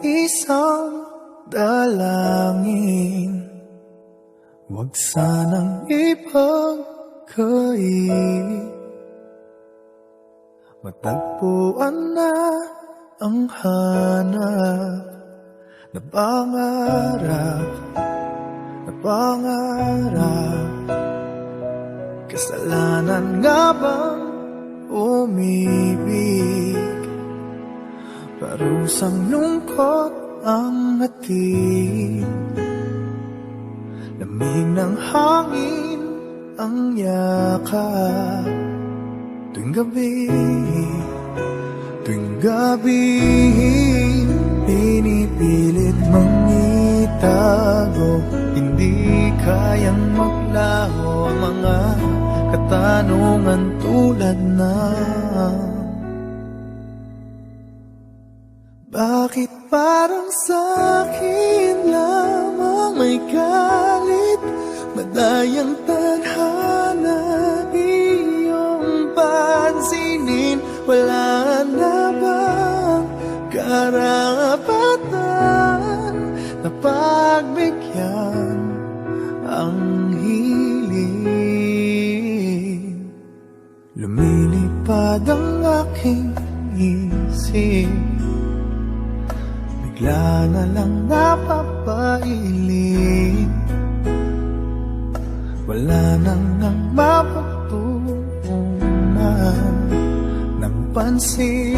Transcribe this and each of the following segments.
isang dalangin, huwag sanang ipagkait. Matagpuan na ang hanap na pangarap, na pangarap. Kasalanan nga bang umibig? Parusang lungkot ang hatid, lamig ng hangin ang yakap. Tuwing gabi, pinipilit mong itago. Hindi kayang maglaho ang mga katanungan tulad ng bakit parang sa'kin lamang may galit, madayang tadhana iyong pansinin. Wala na bang karapatan na pagbigyan ang hiling? Lumilipad ang aking isip, bigla na lang napapailing. Wala nang ang mapagtuunan ng pansin,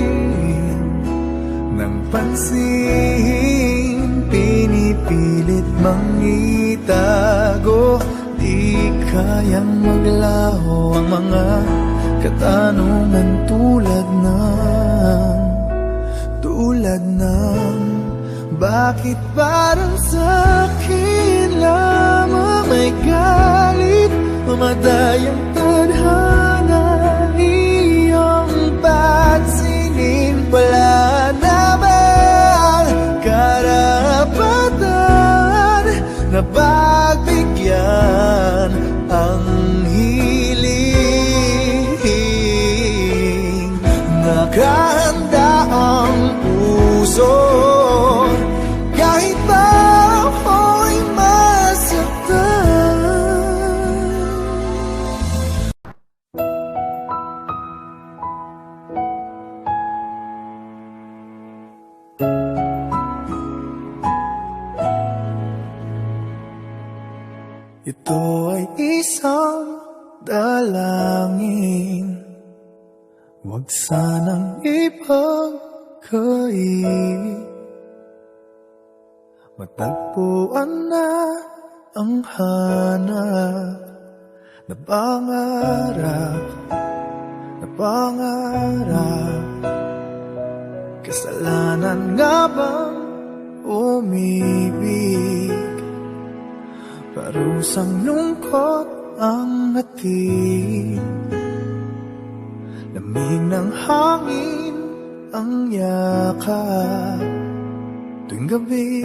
pinipilit mang itago. Di kayang maglaho ang mga katanungan tulad ng bakit parang sa'kin lamang may galit, mamadayang tadhana iyong pansinin. Wala na bang karapatan na pagbigyan ang hiling? Nakahanda ang puso kahit pa ako'y masaktan. Ito ay isang dalangin, huwag sanang ipagkait. Matagpuan na ang hanap na pangarap, na pangarap. Kasalanan nga bang umibig? Parusang lungkot ang hatid, lamig ng hangin ang yakap. Tuwing gabi,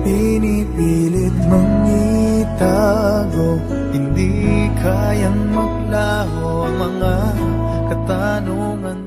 pinipilit mong itago. Hindi kayang maglaho ang mga katanungan